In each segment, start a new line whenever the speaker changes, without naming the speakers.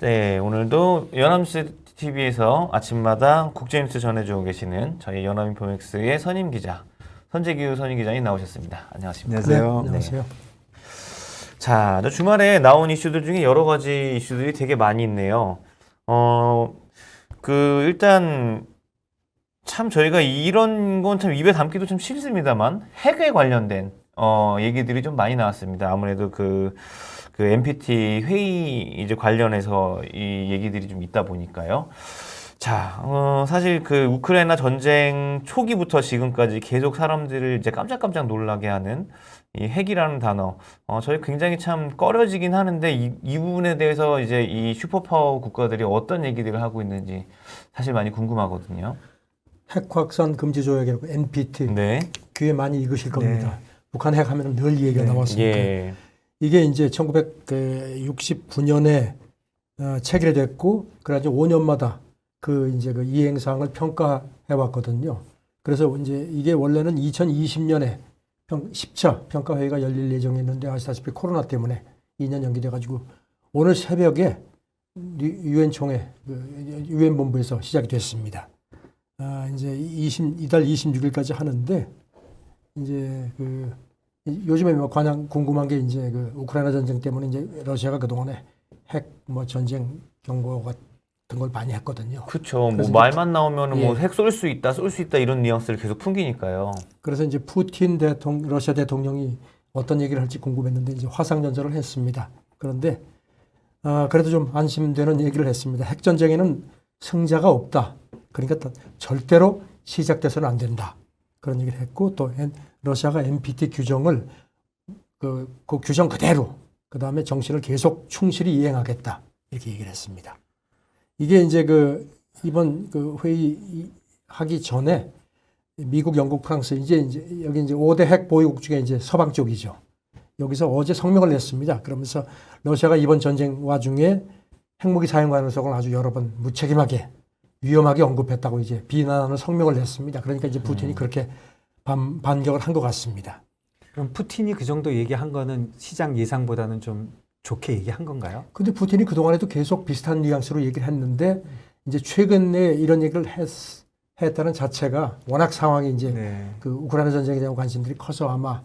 네, 오늘도 연합뉴스 TV에서 아침마다 국제뉴스 전해주고 계시는 저희 연합인포맥스의 선임 기자, 선재규 선임 기자님 나오셨습니다. 안녕하십니까?
안녕하세요.
네, 안녕하세요.
자, 주말에 나온 이슈들 중에 여러 가지 이슈들이 되게 많이 있네요. 일단, 참 저희가 이런 건 참 입에 담기도 좀 싫습니다만, 핵에 관련된, 얘기들이 좀 많이 나왔습니다. 아무래도 그 NPT 회의 이제 관련해서 이 얘기들이 좀 있다 보니까요. 자, 사실 그 우크라이나 전쟁 초기부터 지금까지 계속 사람들을 이제 깜짝깜짝 놀라게 하는 이 핵이라는 단어, 저희 굉장히 참 꺼려지긴 하는데 이 부분에 대해서 이제 이 슈퍼파워 국가들이 어떤 얘기들을 하고 있는지 사실 많이 궁금하거든요.
핵 확산 금지 조약이라고 NPT
네.
귀에 많이 익으실 겁니다. 북한 핵 하면 늘 이 얘기가 나왔으니까.
예.
이게 이제 1969년에 체결됐고, 그래가지고 5년마다 그 이행사항을 평가해 왔거든요. 그래서 이제 이게 원래는 2020년에 10차 평가회의가 열릴 예정이었는데 아시다시피 코로나 때문에 2년 연기돼가지고 오늘 새벽에 유엔 총회, 유엔 본부에서 시작이 됐습니다. 이제 이달 26일까지 하는데, 이제 요즘에 가장 궁금한 게 이제 우크라이나 전쟁 때문에 이제 러시아가 그동안에 핵 전쟁 경고 같은 걸 많이 했거든요.
그렇죠. 뭐 말만 나오면은 뭐 핵 쏠 수 있다 이런 뉘앙스를 계속 풍기니까요.
그래서 이제 푸틴 러시아 대통령이 어떤 얘기를 할지 궁금했는데 이제 화상 전설을 했습니다. 그런데 그래도 좀 안심되는 얘기를 했습니다. 핵 전쟁에는 승자가 없다. 그러니까 절대로 시작돼서는 안 된다. 그런 얘기를 했고, 또 러시아가 NPT 규정을 그 규정 그대로 그 다음에 정신을 계속 충실히 이행하겠다, 이렇게 얘기를 했습니다. 이게 이제 이번 회의 하기 전에 미국, 영국, 프랑스 이제 여기 이제 5대 핵 보유국 중에 이제 서방 쪽이죠. 여기서 어제 성명을 냈습니다. 그러면서 러시아가 이번 전쟁 와중에 핵무기 사용 가능성을 아주 여러 번 무책임하게 위험하게 언급했다고 이제 비난하는 성명을 냈습니다. 그러니까 이제 푸틴이 그렇게 반격을 한 것 같습니다.
그럼 푸틴이 그 정도 얘기한 거는 시장 예상보다는 좀 좋게 얘기한 건가요?
근데 푸틴이 그동안에도 계속 비슷한 뉘앙스로 얘기를 했는데, 이제 최근에 이런 얘기를 했다는 자체가 워낙 상황이 이제 우크라이나 전쟁에 대한 관심들이 커서 아마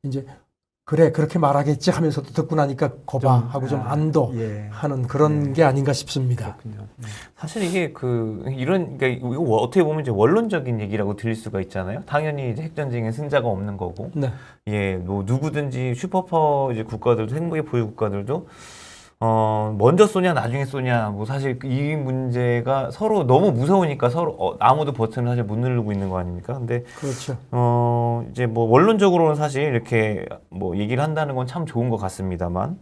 이제 그렇게 말하겠지 하면서도 듣고 나니까 거봐 하고 좀 안도하는 그런 게 아닌가 싶습니다.
그렇군요.
사실 이게 그러니까 이거 어떻게 보면 이제 원론적인 얘기라고 들릴 수가 있잖아요. 당연히 이제 핵전쟁에 승자가 없는 거고,
네.
예, 뭐 누구든지 슈퍼파워 이제 국가들도 핵무기 보유 국가들도 먼저 쏘냐 나중에 쏘냐, 뭐 사실 이 문제가 서로 너무 무서우니까 서로 아무도 버튼을 사실 못 누르고 있는 거 아닙니까? 근데
그렇죠.
이제 뭐 원론적으로는 사실 이렇게 뭐 얘기를 한다는 건 참 좋은 것 같습니다만,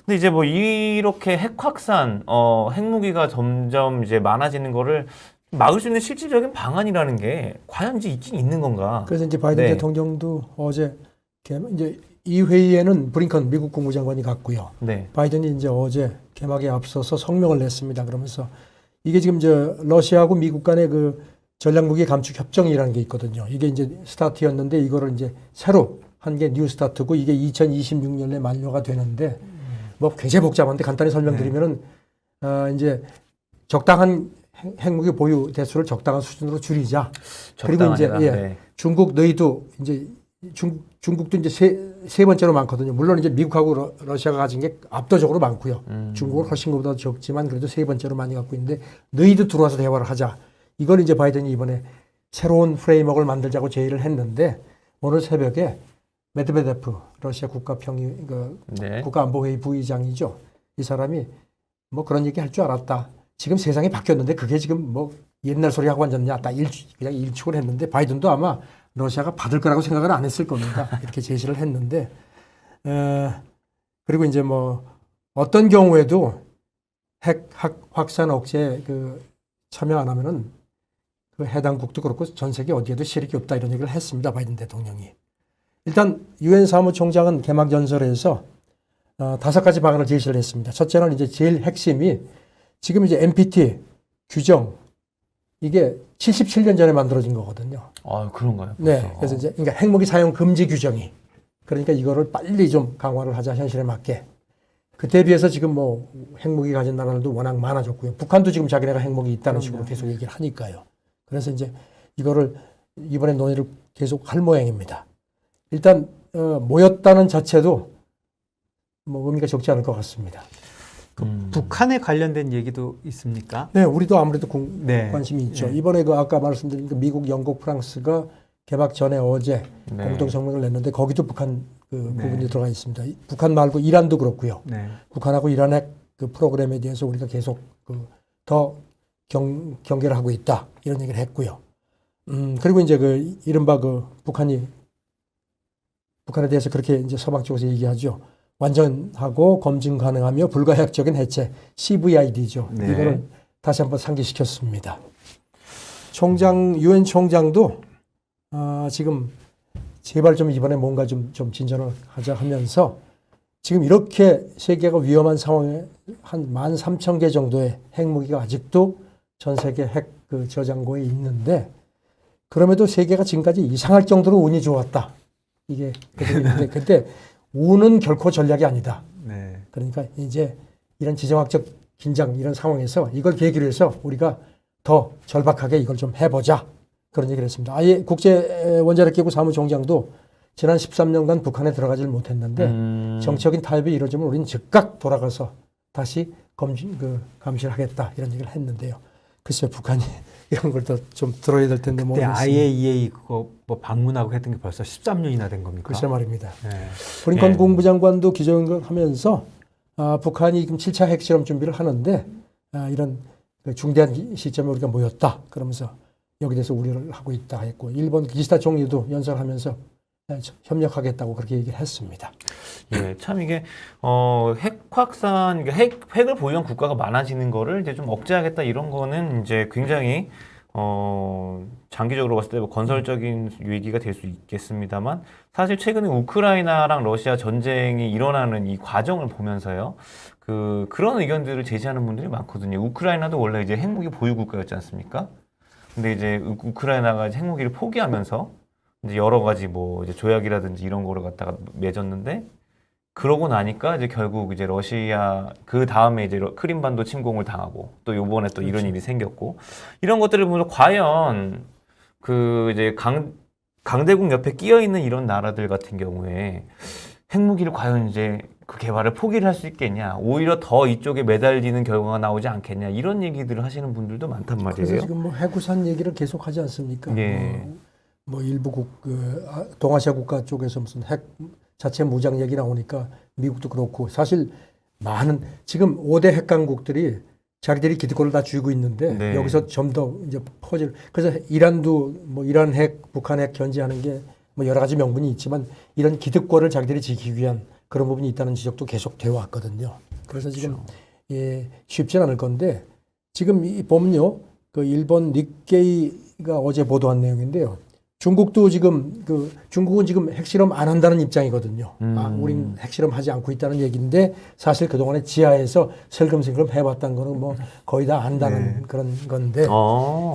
근데 이제 뭐 이렇게 핵 확산, 핵무기가 점점 이제 많아지는 거를 막을 수 있는 실질적인 방안이라는 게 과연 이제 있긴 있는 건가?
그래서 이제 바이든 대통령도 어제 이제 이 회의에는 브링컨 미국 국무장관이 갔고요.
네.
바이든이 이제 어제 개막에 앞서서 성명을 냈습니다. 그러면서 이게 지금 러시아하고 미국 간의 전략무기 감축 협정이라는 게 있거든요. 이게 이제 스타트였는데 이거를 이제 새로 한 게 뉴 스타트고, 이게 2026년에 만료가 되는데 뭐 굉장히 복잡한데 간단히 설명드리면은 이제 적당한 핵무기 보유 대수를 적당한 수준으로 줄이자. 그리고 이제 중국 너희도 이제 중국도 이제 세 번째로 많거든요. 물론 이제 미국하고 러시아가 가진 게 압도적으로 많고요. 중국은 훨씬 그보다 적지만 그래도 세 번째로 많이 갖고 있는데, 너희도 들어와서 대화를 하자. 이걸 이제 바이든이 이번에 새로운 프레임워크를 만들자고 제의를 했는데, 오늘 새벽에 메드베데프 러시아 국가안보회의 부의장이죠. 이 사람이 뭐 그런 얘기 할 줄 알았다. 지금 세상이 바뀌었는데 그게 지금 뭐 옛날 소리 하고 앉았냐. 그냥 일축을 했는데, 바이든도 아마 러시아가 받을 거라고 생각을 안 했을 겁니다. 이렇게 제시를 했는데, 그리고 이제 뭐 어떤 경우에도 핵 확산 억제에 참여 안 하면은 해당국도 그렇고 전 세계 어디에도 실익이 없다, 이런 얘기를 했습니다. 바이든 대통령이. 일단 유엔 사무총장은 개막 연설에서 5가지 방안을 제시를 했습니다. 첫째는 이제 제일 핵심이 지금 이제 NPT 규정, 이게 77년 전에 만들어진 거거든요.
아, 그런가요?
네. 그래서 이제 그러니까 핵무기 사용 금지 규정이, 그러니까 이거를 빨리 좀 강화를 하자, 현실에 맞게. 그때에 비해서 지금 뭐 핵무기 가진 나라들도 워낙 많아졌고요. 북한도 지금 자기네가 핵무기 있다는 식으로 계속 얘기를 하니까요. 그래서 이제 이거를 이번에 논의를 계속 할 모양입니다. 일단 모였다는 자체도 뭐 의미가 적지 않을 것 같습니다.
북한에 관련된 얘기도 있습니까?
네, 우리도 아무래도
네.
관심이 있죠.
네.
이번에 그 아까 말씀드린 그 미국, 영국, 프랑스가 개막 전에 어제
네.
공동 성명을 냈는데 거기도 북한 그
네.
부분이 들어가 있습니다. 북한 말고 이란도 그렇고요.
네.
북한하고 이란의 그 프로그램에 대해서 우리가 계속 더 경계를 하고 있다 이런 얘기를 했고요. 그리고 이제 그 이른바 그 북한에 대해서 그렇게 이제 서방 쪽에서 얘기하죠. 완전하고 검증 가능하며 불가역적인 해체 CVID죠.
네.
이거를 다시 한번 상기시켰습니다. 유엔 총장도 지금 제발 좀 이번에 뭔가 좀 진전을 하자 하면서 지금 이렇게 세계가 위험한 상황에 한 13,000개 정도의 핵무기가 아직도 전 세계 핵 그 저장고에 있는데 그럼에도 세계가 지금까지 이상할 정도로 운이 좋았다. 이게 근데 운은 결코 전략이 아니다.
네.
그러니까 이제 이런 지정학적 긴장 이런 상황에서 이걸 계기로 해서 우리가 더 절박하게 이걸 좀 해보자. 그런 얘기를 했습니다. 아예 국제원자력기구 사무총장도 지난 13년간 북한에 들어가질 못했는데 정치적인 타협이 이루어지면 우리는 즉각 돌아가서 다시 감시를 하겠다. 이런 얘기를 했는데요. 글쎄요, 북한이 이런 걸 더 좀 들어야 될 텐데
그때
모르겠습니다.
IAEA 그거 뭐 방문하고 했던 게 벌써 13년이나 된 겁니까?
글쎄 말입니다.
네.
브링컨
네.
국무장관도 기자회견을 하면서 북한이 지금 7차 핵실험 준비를 하는데 이런 그 중대한 시점에 우리가 모였다. 그러면서 여기 대해서 우려를 하고 있다 했고 일본 기시다 총리도 연설하면서 협력하겠다고 그렇게 얘기를 했습니다.
예, 참 이게 핵 확산, 핵을 보유한 국가가 많아지는 거를 이제 좀 억제하겠다 이런 거는 이제 굉장히 장기적으로 봤을 때뭐 건설적인 위기가 될 수 있겠습니다만 사실 최근에 우크라이나랑 러시아 전쟁이 일어나는 이 과정을 보면서요. 그런 의견들을 제시하는 분들이 많거든요. 우크라이나도 원래 이제 핵무기 보유 국가였지 않습니까? 근데 이제 우크라이나가 핵무기를 포기하면서 이제 여러 가지 뭐 이제 조약이라든지 이런 거를 갖다가 맺었는데 그러고 나니까 이제 결국 이제 러시아 그 다음에 이제 크림반도 침공을 당하고 또 요번에 또 이런 일이 생겼고 이런 것들을 보면서 과연 그 이제 강대국 옆에 끼어 있는 이런 나라들 같은 경우에 핵무기를 과연 이제 그 개발을 포기를 할 수 있겠냐 오히려 더 이쪽에 매달리는 결과가 나오지 않겠냐 이런 얘기들을 하시는 분들도 많단 말이에요.
그래서 지금 뭐 해구산 얘기를 계속 하지 않습니까?
예.
뭐 일부 동아시아 국가 쪽에서 무슨 핵 자체 무장 얘기 나오니까 미국도 그렇고 사실 많은 지금 5대 핵강국들이 자기들이 기득권을 다 쥐고 있는데
네.
여기서 좀 더 이제 그래서 이란도 뭐 이란 핵, 북한 핵 견제하는 게 뭐 여러 가지 명분이 있지만 이런 기득권을 자기들이 지키기 위한 그런 부분이 있다는 지적도 계속 되어 왔거든요. 그래서 지금 쉽지 않을 건데 지금 보면요. 그 일본 닉케이가 어제 보도한 내용인데요. 중국도 지금 중국은 지금 핵실험 안 한다는 입장이거든요. 우린 핵실험 하지 않고 있다는 얘기인데 사실 그동안에 지하에서 슬금슬금 해봤다는 거는 뭐 거의 다 안다는 그런 건데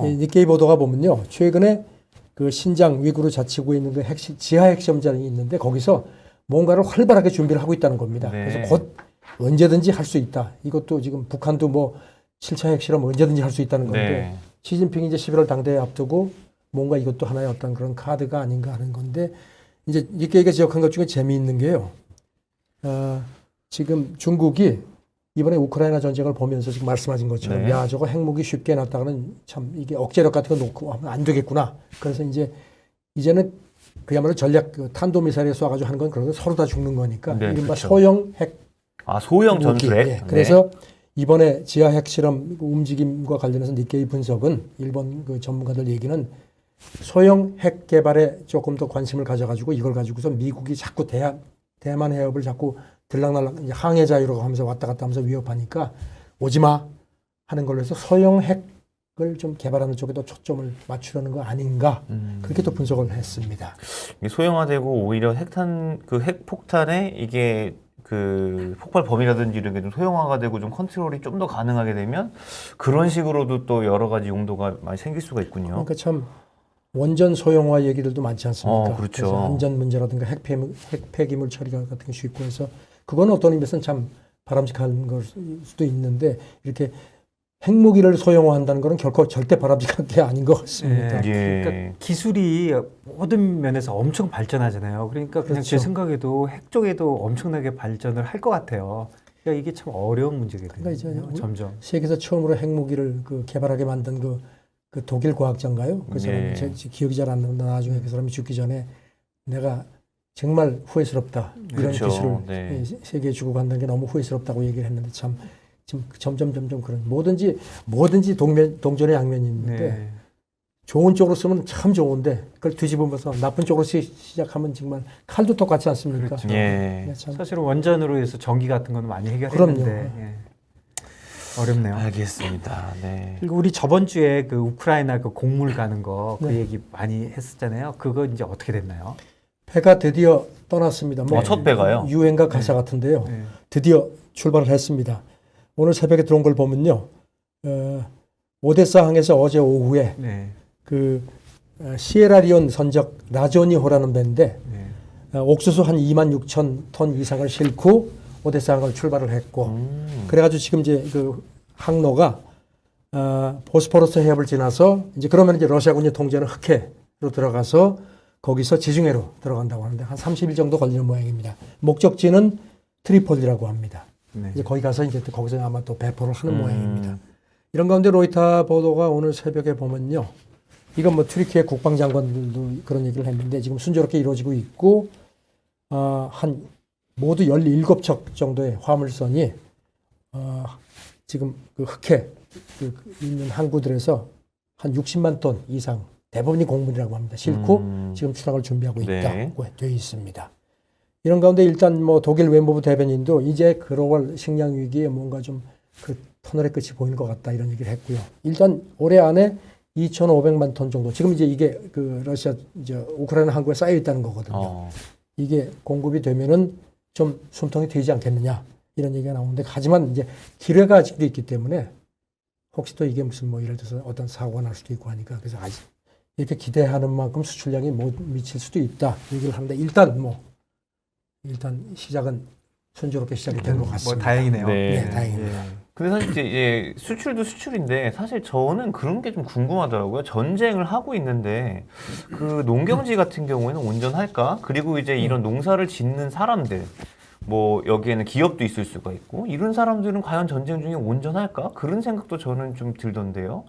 이 니케이 보도가 보면요. 최근에 그 신장 위구르 자치구에 있는 그 지하 핵시험장이 있는데 거기서 뭔가를 활발하게 준비를 하고 있다는 겁니다.
네.
그래서 곧 언제든지 할 수 있다. 이것도 지금 북한도 뭐 7차 핵실험 언제든지 할 수 있다는 건데
네.
시진핑이 이제 11월 당대회 앞두고 뭔가 이것도 하나의 어떤 그런 카드가 아닌가 하는 건데 이제 니케이가 지적한 것 중에 재미있는 게요. 지금 중국이 이번에 우크라이나 전쟁을 보면서 지금 말씀하신 것처럼
네.
야 저거 핵무기 쉽게 놨다가는 참 이게 억제력 같은 거 놓고 하면 안 되겠구나. 그래서 이제는 그야말로 전략 탄도미사일에 쏴가지고 하는 건 그런 거 서로 다 죽는 거니까
네,
이른바
그렇죠.
소형 핵
소형
무기.
전술핵.
예. 그래서 이번에 지하 핵실험 움직임과 관련해서 니케이 분석은 일본 그 전문가들 얘기는 소형 핵 개발에 조금 더 관심을 가져가지고 이걸 가지고서 미국이 자꾸 대만 해협을 자꾸 들락날락 항해 자유라고 하면서 왔다 갔다 하면서 위협하니까 오지마 하는 걸로 해서 소형 핵을 좀 개발하는 쪽에도 초점을 맞추려는 거 아닌가 그렇게 또 분석을 했습니다.
이게 소형화되고 오히려 핵폭탄에 이게 그 폭발 범위라든지 이런 게 좀 소형화가 되고 좀 컨트롤이 좀 더 가능하게 되면 그런 식으로도 또 여러 가지 용도가 많이 생길 수가 있군요.
그러니까 참 원전 소형화 얘기들도 많지 않습니까?
그렇죠.
그래서 안전 문제라든가 핵 폐기물 처리가 같은 게 쉽고 해서 그건 어떤 의미에서는 참 바람직한 걸 수도 있는데 이렇게 핵무기를 소형화한다는 것은 결코 절대 바람직한 게 아닌 것 같습니다.
예.
그러니까 기술이 모든 면에서 엄청 발전하잖아요. 그러니까 그냥 제
그렇죠.
생각에도 핵 쪽에도 엄청나게 발전을 할 것 같아요. 그러니까 이게 참 어려운 문제거든요.
그러니까 이제
점점.
세계에서 처음으로 핵무기를 개발하게 만든 그 독일 과학자인가요? 그 사람이
예.
제 기억이 잘 안 나는데 나중에 그 사람이 죽기 전에 내가 정말 후회스럽다. 이런
그렇죠.
기술을
네.
세계에 주고 간다는 게 너무 후회스럽다고 얘기를 했는데 참 지금 점점 그런 뭐든지 동전의 양면이 있는데
네.
좋은 쪽으로 쓰면 참 좋은데 그걸 뒤집으면서 나쁜 쪽으로 시작하면 정말 칼도 똑같지 않습니까?
그렇죠.
예.
네, 참
사실은 원전으로 해서 전기 같은 건 많이 해결했는데
그럼요.
예. 어렵네요.
알겠습니다. 네.
그리고 우리 저번 주에 그 우크라이나 그 곡물 가는 거 그
네.
얘기 많이 했었잖아요. 그거 이제 어떻게 됐나요?
배가 드디어 떠났습니다. 뭐
첫 배가요?
유행가 가사 같은데요.
네.
드디어 출발을 했습니다. 오늘 새벽에 들어온 걸 보면요. 오데사 항에서 어제 오후에
네.
시에라리온 선적 라조니호라는 배인데
네.
옥수수 한 26,000톤 이상을 싣고 오데사 항을 출발을 했고 그래가지고 지금 이제 그 항로가 보스포러스 해협을 지나서 이제 그러면 이제 러시아군이 통제하는 흑해로 들어가서 거기서 지중해로 들어간다고 하는데 한 30일 정도 걸리는 모양입니다. 목적지는 트리폴리라고 합니다.
네.
이제 거기 가서 이제 또 거기서 아마 또 배포를 하는 모양입니다. 이런 가운데 로이터 보도가 오늘 새벽에 보면요. 이건 뭐 튀르키예 국방장관들도 그런 얘기를 했는데 지금 순조롭게 이루어지고 있고 한 모두 17척 정도의 화물선이 지금 그 흑해 있는 항구들에서 한 60만 톤 이상 대부분이 공물이라고 합니다. 싣고 지금 출항을 준비하고
네.
있다고 되어 있습니다. 이런 가운데 일단 뭐 독일 외무부 대변인도 이제 글로벌 식량 위기에 뭔가 좀 그 터널의 끝이 보이는 것 같다 이런 얘기를 했고요. 일단 올해 안에 2,500만 톤 정도. 지금 이제 이게 그 러시아 이제 우크라이나 항구에 쌓여 있다는 거거든요. 이게 공급이 되면은 좀 숨통이 트이지 않겠느냐 이런 얘기가 나오는데 하지만 이제 기회가 아직도 있기 때문에 혹시 또 이게 무슨 뭐 예를 들어서 어떤 사고가 날 수도 있고 하니까 그래서 아직 이렇게 기대하는 만큼 수출량이 못 미칠 수도 있다 얘기를 하는데 일단 시작은 순조롭게 시작이 된 것 같습니다.
뭐 다행이네요.
네.
네, 다행입니다.
예.
근데 사실 이제 수출도 수출인데 사실 저는 그런 게 좀 궁금하더라고요. 전쟁을 하고 있는데 그 농경지 같은 경우에는 온전할까? 그리고 이제 이런 농사를 짓는 사람들 뭐 여기에는 기업도 있을 수가 있고 이런 사람들은 과연 전쟁 중에 온전할까? 그런 생각도 저는 좀 들던데요.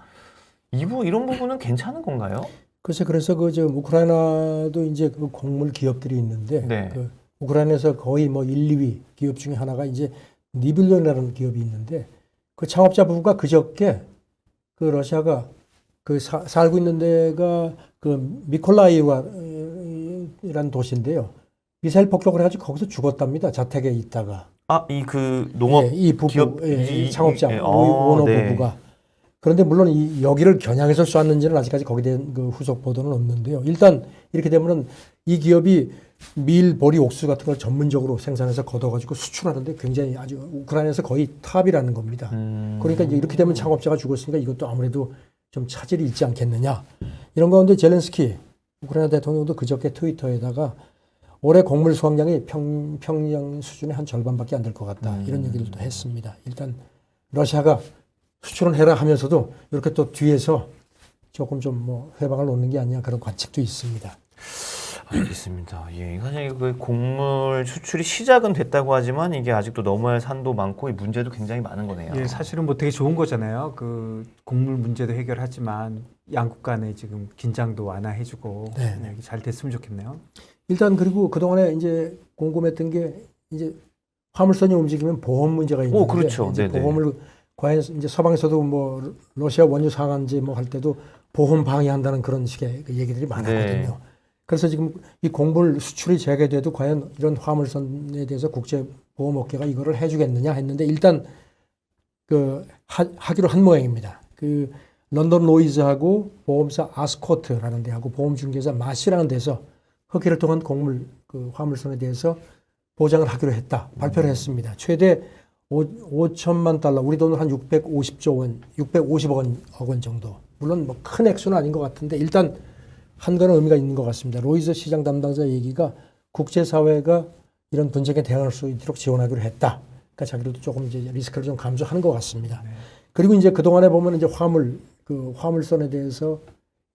이런 부분은 괜찮은 건가요?
글쎄 그래서 저 우크라이나도 이제 그 곡물 기업들이 있는데
네.
그 우크라이나에서 거의 뭐 1, 2위 기업 중에 하나가 이제 니블론이라는 기업이 있는데 그 창업자 부부가 그저께 그 러시아가 살고 있는 데가 그 미콜라이와라는 도시인데요. 미사일 폭격을 해가지고 거기서 죽었답니다. 자택에 있다가.
이 그 농업
이 부부,
기업
이 창업자
예.
오너
네.
부부가. 그런데 물론 여기를 겨냥해서 쐈는지는 아직까지 거기에 대한 그 후속 보도는 없는데요. 일단 이렇게 되면은 이 기업이 밀, 보리, 옥수수 같은 걸 전문적으로 생산해서 걷어가지고 수출하는데 굉장히 아주 우크라이나에서 거의 탑이라는 겁니다. 그러니까 이제 이렇게 되면 창업자가 죽었으니까 이것도 아무래도 좀 차질이 있지 않겠느냐. 이런 가운데 젤렌스키 우크라이나 대통령도 그저께 트위터에다가 올해 곡물 수확량이 평양 수준의 한 절반밖에 안 될 것 같다. 이런 얘기를 또 했습니다. 일단 러시아가 수출은 해라 하면서도 이렇게 또 뒤에서 조금 좀 뭐 회방을 놓는 게 아니냐 그런 관측도 있습니다.
알겠습니다. 예, 사실 그 곡물 수출이 시작은 됐다고 하지만 이게 아직도 넘어야 할 산도 많고 이 문제도 굉장히 많은 거네요.
예, 사실은 뭐 되게 좋은 거잖아요. 그 곡물 문제도 해결하지만 양국 간에 지금 긴장도 완화해주고
네.
이게 잘 됐으면 좋겠네요.
일단 그리고 그동안에 이제 궁금했던 게 이제 화물선이 움직이면 보험 문제가 있는데
그렇죠.
이제
네네.
보험을 과연 이제 서방에서도 뭐 러시아 원유 상한제 뭐 할 때도 보험 방해한다는 그런 식의 그 얘기들이 많았거든요.
네.
그래서 지금 이 곡물 수출이 재개돼도 과연 이런 화물선에 대해서 국제 보험업계가 이거를 해주겠느냐 했는데 일단 하기로 한 모양입니다. 그 런던 로이즈하고 보험사 아스코트라는 데하고 보험중개사 마시라는 데서 흑해를 통한 곡물 화물선에 대해서 보장을 하기로 했다. 발표를 했습니다. 최대 5천만 달러, 우리 돈으로 한 650억 원 정도. 물론 뭐 큰 액수는 아닌 것 같은데 일단 한 거는 의미가 있는 것 같습니다. 로이즈 시장 담당자 얘기가 국제사회가 이런 분쟁에 대응할 수 있도록 지원하기로 했다. 그러니까 자기들도 조금 이제 리스크를 좀 감소하는 것 같습니다. 그리고 이제 그 동안에 보면 이제 화물선에 대해서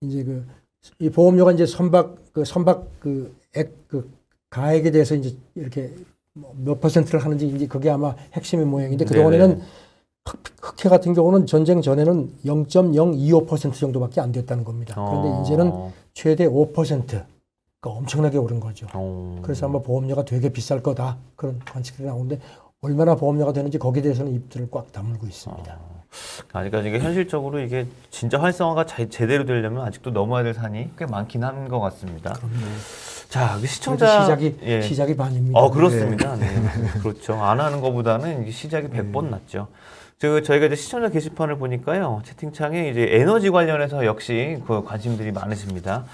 이제 이 보험료가 이제 선박 가액에 대해서 이제 이렇게 몇 퍼센트를 하는지 이제 그게 아마 핵심인 모양인데 그 동안에는 흑해 같은 경우는 전쟁 전에는 0.025% 정도밖에 안 됐다는 겁니다. 그런데 이제는 최대 5%. 그러니까 엄청나게 오른 거죠. 그래서 아마 보험료가 되게 비쌀 거다. 그런 관측들이 나오는데 얼마나 보험료가 되는지 거기에 대해서는 입들을 꽉 다물고 있습니다.
그러니까 이게 현실적으로 이게 진짜 활성화가 제대로 되려면 아직도 넘어야 될 산이 꽤 많긴 한 것 같습니다. 자, 시청자
시작이 반입니다.
그렇습니다. 네. 그렇죠. 안 하는 것보다는 시작이 100번 낫죠. 저희가 이제 시청자 게시판을 보니까요, 채팅창에 이제 에너지 관련해서 역시 그 관심들이 많으십니다.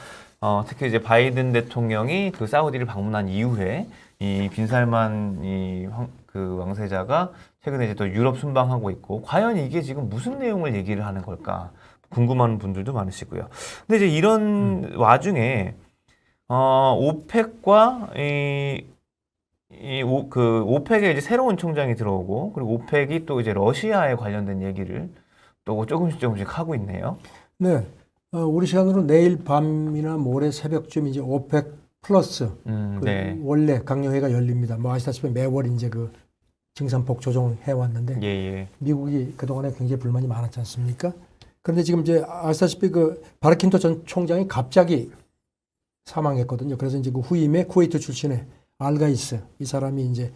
특히 이제 바이든 대통령이 그 사우디를 방문한 이후에 이 빈살만 그 왕세자가 최근에 이제 또 유럽 순방하고 있고, 과연 이게 지금 무슨 내용을 얘기를 하는 걸까 궁금한 분들도 많으시고요. 근데 이제 이런 와중에 오펙과 오펙에 이제 새로운 총장이 들어오고, 그리고 오펙이 또 이제 러시아에 관련된 얘기를 또 조금씩 하고 있네요.
네. 우리 시간으로 내일 밤이나 모레 새벽쯤 이제 오펙 플러스 원래 강요회가 열립니다. 뭐 아시다시피 매월 이제 그 증산폭 조정해 왔는데 미국이 그동안에 굉장히 불만이 많았지 않습니까? 그런데 지금 이제 아시다시피 그 바르킨토 전 총장이 갑자기 사망했거든요. 그래서 이제 그 후임에 쿠웨이트 출신의 알가이스 이 사람이 이제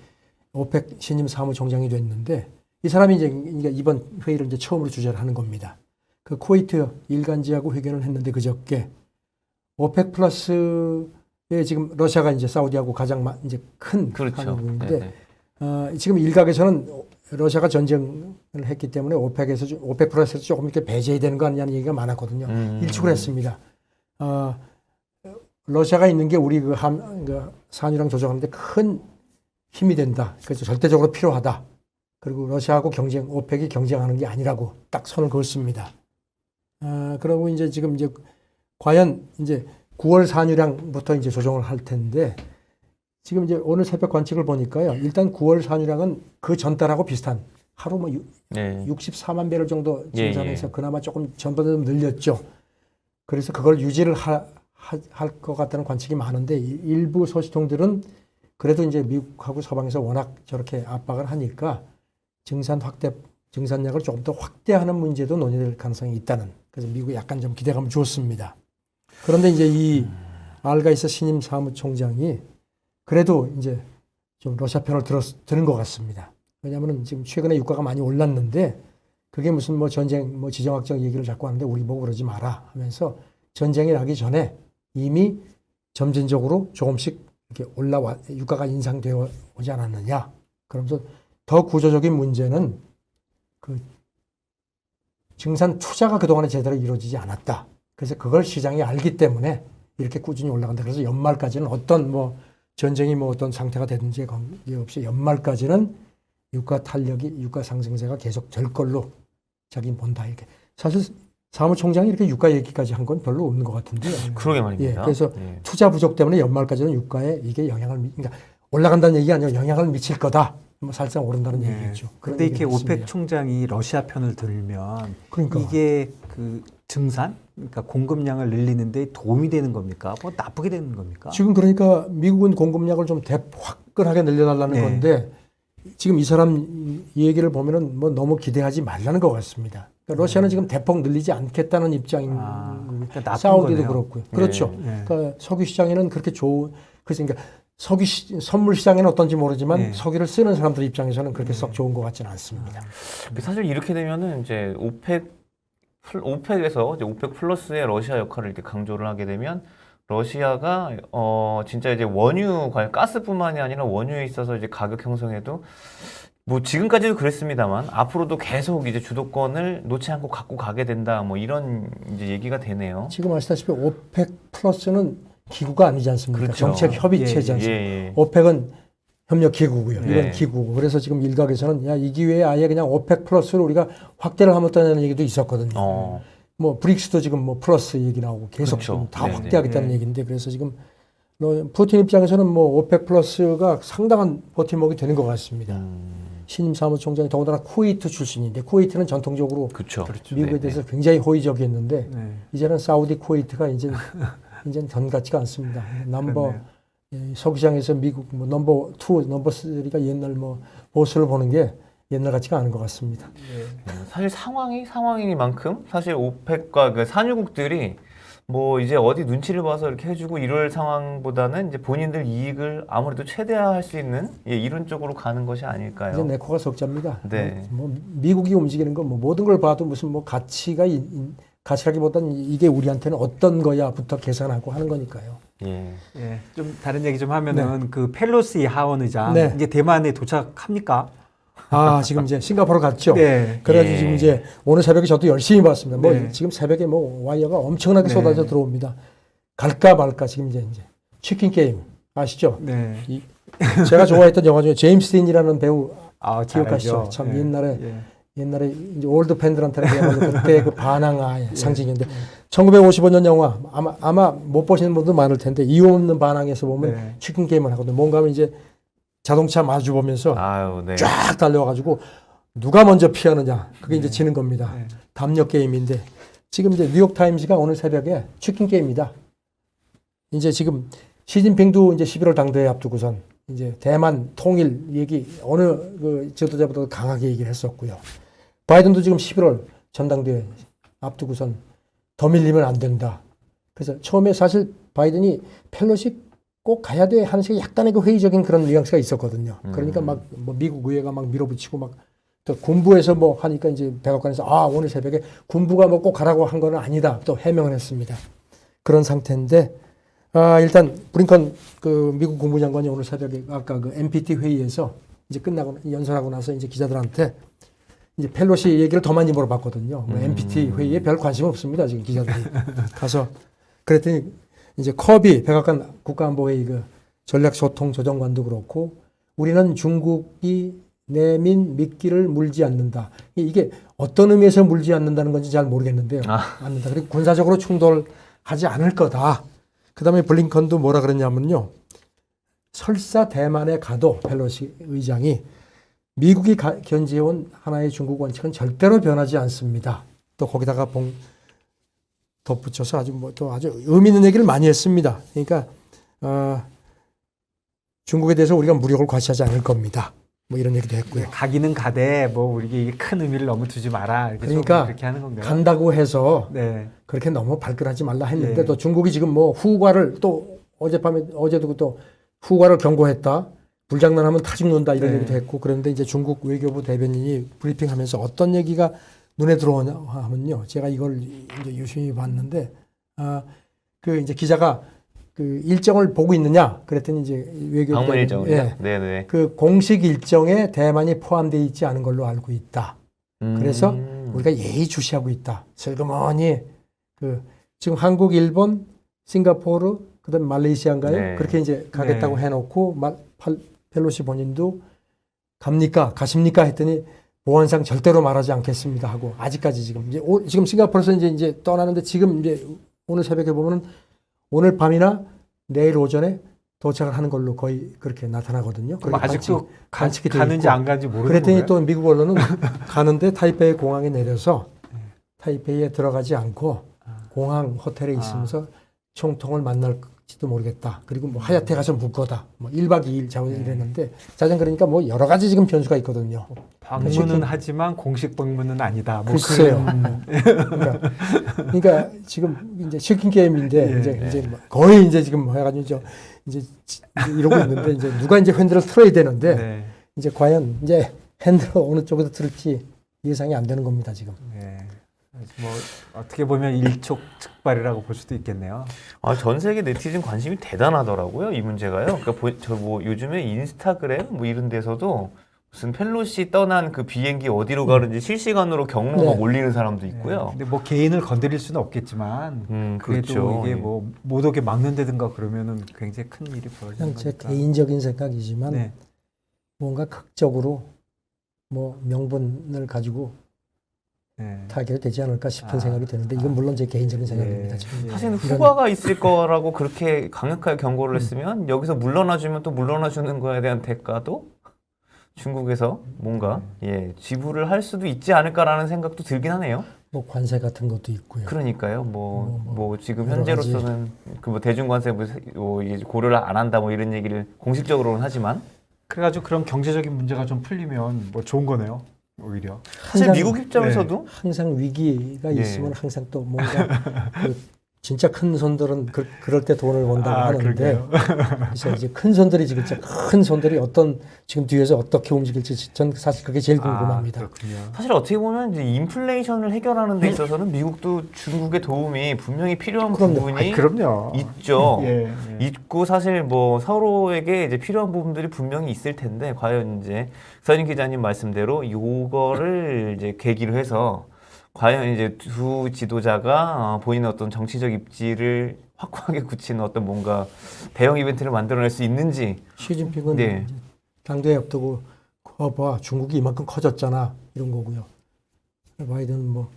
오펙 신임 사무총장이 됐는데 이 사람이 이제 이번 회의를 이제 처음으로 주재를 하는 겁니다. 그 쿠웨이트 일간지하고 회견을 했는데 그저께 오펙 플러스에 지금 러시아가 이제 사우디하고 가장 이제 큰 한국인데 지금 일각에서는 러시아가 전쟁을 했기 때문에 오펙 플러스에서 조금 이렇게 배제해야 되는 거 아니냐는 얘기가 많았거든요. 일축을 했습니다. 러시아가 있는 게 우리 그 산유량 조정하는데 큰 힘이 된다. 그래서 절대적으로 필요하다. 그리고 러시아하고 오펙이 경쟁하는 게 아니라고 딱 선을 그었습니다. 그러고 이제 지금 이제 과연 이제 9월 산유량부터 이제 조정을 할 텐데 지금 이제 오늘 새벽 관측을 보니까요. 일단 9월 산유량은 그 전달하고 비슷한 하루 뭐 64만 배럴 정도 증산해서 그나마 조금 전보다 좀 늘렸죠. 그래서 그걸 유지를 할 것 같다는 관측이 많은데 일부 소식통들은 그래도 이제 미국하고 서방에서 워낙 저렇게 압박을 하니까 증산량을 조금 더 확대하는 문제도 논의될 가능성이 있다는. 그래서 미국이 약간 좀 기대감을 주었습니다. 그런데 이제 이 알가이스 신임 사무총장이 그래도 이제 좀 러시아 편을 드는 것 같습니다. 왜냐하면 지금 최근에 유가가 많이 올랐는데 그게 무슨 뭐 전쟁, 뭐 지정학적 얘기를 자꾸 하는데 우리 보고 그러지 마라 하면서 전쟁이 나기 전에 이미 점진적으로 조금씩 이렇게 유가가 인상되어 오지 않았느냐. 그러면서 더 구조적인 문제는 그 증산 투자가 그동안에 제대로 이루어지지 않았다. 그래서 그걸 시장이 알기 때문에 이렇게 꾸준히 올라간다. 그래서 연말까지는 어떤 뭐 전쟁이 뭐 어떤 상태가 되든지 관계없이 연말까지는 유가 상승세가 계속 될 걸로 자기는 본다. 이렇게. 사실 사무총장이 이렇게 유가 얘기까지 한 건 별로 없는 것 같은데.
그러게 말입니다.
그래서 투자 부족 때문에 연말까지는 유가에 이게 그러니까 올라간다는 얘기가 아니라 영향을 미칠 거다. 뭐 살짝 오른다는 얘기겠죠.
그런데 이렇게 오펙 총장이 러시아 편을 들면 이게 그 증산, 그러니까 공급량을 늘리는데 도움이 되는 겁니까? 뭐 나쁘게 되는 겁니까?
지금 그러니까 미국은 공급량을 좀 화끈하게 늘려달라는 건데 지금 이 사람 얘기를 보면은 뭐 너무 기대하지 말라는 것 같습니다. 그러니까 러시아는 지금 대폭 늘리지 않겠다는 입장인
그러니까
사우디도
거네요.
그렇고요. 그렇죠. 그러니까 석유 시장에는 그렇게 그러니까 선물 시장에는 어떤지 모르지만 석유를 쓰는 사람들 입장에서는 그렇게 썩 좋은 것 같지는 않습니다.
사실 이렇게 되면은 이제 오펙에서 이제 오펙 플러스의 러시아 역할을 이렇게 강조를 하게 되면 러시아가 진짜 이제 가스뿐만이 아니라 원유에 있어서 이제 가격 형성에도 뭐 지금까지도 그랬습니다만 앞으로도 계속 이제 주도권을 놓지 않고 갖고 가게 된다 뭐 이런 이제 얘기가 되네요.
지금 아시다시피 오펙 플러스는 기구가 아니지 않습니까?
그렇죠.
정책 협의체지 않습니까? 오펙은 협력 기구고요. 이건 기구고. 그래서 지금 일각에서는 이 기회에 아예 그냥 오펙 플러스로 우리가 확대를 하겠다는 얘기도 있었거든요. 뭐 브릭스도 지금 뭐 플러스 얘기 나오고 계속 지금 다 확대하겠다는 얘기인데 그래서 지금 푸틴 입장에서는 뭐 오펙 플러스가 상당한 버팀목이 되는 것 같습니다. 신임 사무총장이 더군다나 쿠웨이트 출신인데 쿠웨이트는 전통적으로
그렇죠.
미국에
네,
대해서 굉장히 호의적이었는데
네.
이제는 사우디 쿠웨이트가 이제 전 같지가 않습니다. 넘버
그렇네요.
서기장에서 미국 뭐 넘버 2, 넘버 3가 옛날 뭐 보수를 보는 게 옛날 같지가 않은 것 같습니다.
사실 상황이니만큼 사실 오펙과 그 산유국들이 뭐 이제 어디 눈치를 봐서 이렇게 해주고 이럴 상황보다는 이제 본인들 이익을 아무래도 최대화할 수 있는 이런 쪽으로 가는 것이
이제
아닐까요?
내 코가 석자입니다.
네.
뭐 미국이 움직이는 건 뭐 모든 걸 봐도 무슨 뭐 가치라기보다는 이게 우리한테는 어떤 거야부터 계산하고 하는 거니까요.
예.
예, 좀 다른 얘기 좀 하면은 그 펠로시 하원 의장
네.
이제 대만에 도착합니까?
아 지금 이제 싱가포르 갔죠.
네.
그래가지고
예.
지금 이제 오늘 새벽에 저도 열심히 봤습니다. 뭐
네.
지금 새벽에 뭐 와이어가 엄청나게
네.
쏟아져 들어옵니다. 갈까 말까 지금 이제 치킨 게임 아시죠?
네.
제가 좋아했던 영화 중에 제임스 딘이라는 배우
아,
기억하시죠?
잘하죠.
참
예.
옛날에 이제 올드 팬들한테는 그야말로 그때 그 반항의 상징인데 1955년 영화 아마 못 보시는 분도 많을 텐데 이유 없는 반항에서 보면
네.
치킨 게임을 하거든요. 뭔가 하면 이제 자동차 마주 보면서
아유, 네.
쫙 달려와가지고 누가 먼저 피하느냐 그게 이제 지는 겁니다.
네.
담력 게임인데 지금 이제 뉴욕 타임즈가 오늘 새벽에 치킨 게임이다. 이제 지금 시진핑도 이제 11월 당대회 앞두고선 이제 대만 통일 얘기 어느 그 지도자보다 강하게 얘기를 했었고요. 바이든도 지금 11월 전당대회 앞두고선 더 밀리면 안 된다. 그래서 처음에 사실 바이든이 펠로시 꼭 가야 돼 하는 식의 약간의 그 회의적인 그런 뉘앙스가 있었거든요. 그러니까 막 뭐 미국 의회가 막 밀어붙이고 막 또 군부에서 뭐 하니까 이제 백악관에서 오늘 새벽에 군부가 뭐 꼭 가라고 한 건 아니다. 또 해명을 했습니다. 그런 상태인데 일단 브링컨 그 미국 국무장관이 오늘 새벽에 아까 그 NPT 회의에서 이제 끝나고 연설하고 나서 이제 기자들한테 이제 펠로시 얘기를 더 많이 물어봤거든요. 뭐 NPT 회의에 별 관심 없습니다. 지금 기자들이 가서 그랬더니 이제 커비 백악관 국가안보회의 그 전략소통조정관도 그렇고 우리는 중국이 내민 미끼를 물지 않는다. 이게 어떤 의미에서 물지 않는다는 건지 잘 모르겠는데요. 않는다. 그리고 군사적으로 충돌하지 않을 거다. 그다음에 블링컨도 뭐라 그랬냐면요. 설사 대만에 가도 펠로시 의장이 미국이 견지해온 하나의 중국 원칙은 절대로 변하지 않습니다. 또 거기다가 덧붙여서 아주 의미 있는 얘기를 많이 했습니다. 그러니까 중국에 대해서 우리가 무력을 과시하지 않을 겁니다. 뭐 이런 얘기도 했고요.
가기는 가되 뭐 우리게 큰 의미를 너무 두지 마라. 이렇게
그러니까
좀 그렇게 하는 건가요?
간다고 해서
네.
그렇게 너무 발끈하지 말라 했는데
예.
또 중국이 지금 뭐 후과를 또 어제도 또 후과를 경고했다. 불장난하면 타 죽는다 이런
네.
얘기도 했고 그런데 이제 중국 외교부 대변인이 브리핑하면서 어떤 얘기가 눈에 들어오냐 하면요. 제가 이걸 이제 유심히 봤는데 그 이제 기자가 그 일정을 보고 있느냐 그랬더니 이제 외교부
방문 일정이요?
예.
네네.
그 공식 일정에 대만이 포함되어 있지 않은 걸로 알고 있다. 그래서 우리가 예의주시하고 있다. 슬그머니 그 지금 한국, 일본, 싱가포르, 그다음 말레이시아인가요?
네.
그렇게 이제 가겠다고
네.
해놓고 펠로시 본인도 가십니까? 했더니 보안상 절대로 말하지 않겠습니다 하고 아직까지 지금 싱가포르에서 이제 떠나는데 지금 이제 오늘 새벽에 보면은 오늘 밤이나 내일 오전에 도착을 하는 걸로 거의 그렇게 나타나거든요.
그럼 아직도
관측이 돼
가는지
있고.
안 가는지 모르는
그랬더니
거예요?
또 미국 언론은 가는데 타이페이 공항에 내려서 타이페이에 들어가지 않고 공항 호텔에 있으면서 총통을 만날지도 모르겠다. 그리고 뭐 하얏트 가서 묵 거다. 뭐 1박 2일 자고 이랬는데 자전 그러니까 뭐 여러 가지 지금 변수가 있거든요.
방문은 하지만 공식 방문은 아니다. 뭐
글쎄요.
그런-
그러니까 지금 이제 치킨 게임인데
예.
이제 뭐 거의 이제 지금 해가지고 이제 이러고 있는데 이제 누가 이제 핸들을 틀어야 되는데
네.
이제 과연 이제 핸들을 어느 쪽에서 틀을지 예상이 안 되는 겁니다 지금.
네. 뭐 어떻게 보면 일촉즉발이라고 볼 수도 있겠네요.
전 세계 네티즌 관심이 대단하더라고요, 이 문제가요. 그러니까 뭐 요즘에 인스타그램 뭐 이런 데서도 무슨 펠로시 떠난 그 비행기 어디로 가는지 실시간으로 경로 막 올리는 사람도 있고요.
근데 뭐 개인을 건드릴 수는 없겠지만 그래도
그렇죠.
이게 뭐 못 오게 막는다든가 그러면은 굉장히 큰 일이 벌어지는
그냥 제
거니까.
개인적인 생각이지만
네.
뭔가 극적으로 뭐 명분을 가지고
네.
타결되지 않을까 싶은 생각이 드는데 이건 물론 제 개인적인 생각입니다. 지금.
예.
사실은 후과가 있을 거라고 그렇게 강력하게 경고를 했으면 여기서 물러나주면 또 물러나주는 거에 대한 대가도 중국에서 뭔가 지불을 할 수도 있지 않을까라는 생각도 들긴 하네요.
뭐 관세 같은 것도 있고요.
그러니까요. 뭐 지금
여러
현재로서는 그 뭐 대중관세 이제 고려를 안 한다 뭐 이런 얘기를 공식적으로는 하지만
그래가지고 그런 경제적인 문제가 좀 풀리면 뭐 좋은 거네요. 오히려.
사실 미국 입장에서도
항상 위기가
예.
있으면 항상 또 뭔가 그 진짜 큰 손들은 그럴 때 돈을 번다고 하는데
그러게요.
그래서 이제 큰 손들이 지금 진짜 큰 손들이 지금 뒤에서 어떻게 움직일지 전 사실 그게 제일 궁금합니다.
그렇군요.
사실 어떻게 보면 이제 인플레이션을 해결하는 데 있어서는 미국도 중국의 도움이 분명히 필요한
그럼요.
부분이
그럼요.
있죠.
예.
있고 사실 뭐 서로에게 이제 필요한 부분들이 분명히 있을 텐데 과연 이제 서진 기자님 말씀대로 요거를 이제 계기로 해서 과연 이제 두 지도자가 본인의 어떤 정치적 입지를 확고하게 굳히는 어떤 뭔가 대형 이벤트를 만들어낼 수 있는지.
시진핑은
네.
이제 당대에 앞두고 봐 중국이 이만큼 커졌잖아 이런 거고요. 바이든 뭐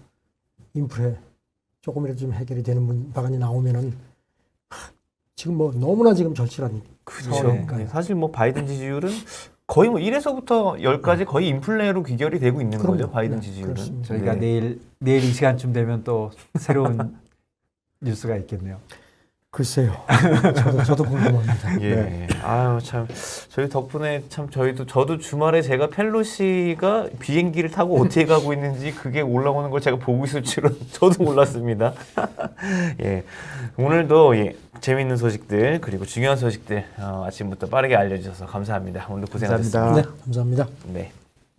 인플레 조금이라도 좀 해결이 되는 방안이 나오면은 지금 뭐 너무나 지금 절실한 상황이니까요.
사실 뭐 바이든 지지율은 거의 뭐 1에서부터 10까지 거의 인플레로 귀결이 되고 있는
그럼요.
거죠. 바이든
네,
지지율은.
그렇습니다.
저희가
네.
내일 이 시간쯤 되면 또 새로운 뉴스가 있겠네요.
글쎄요. 저도 궁금합니다.
예. 아유, 참. 저희 덕분에 참 저도 주말에 제가 펠로시가 비행기를 타고 어떻게 가고 있는지 그게 올라오는 걸 제가 보고 있을 줄은 저도 몰랐습니다. 예. 오늘도 재밌는 소식들 그리고 중요한 소식들 아침부터 빠르게 알려주셔서 감사합니다. 오늘도 고생하셨습니다.
감사합니다.
네, 감사합니다.
네.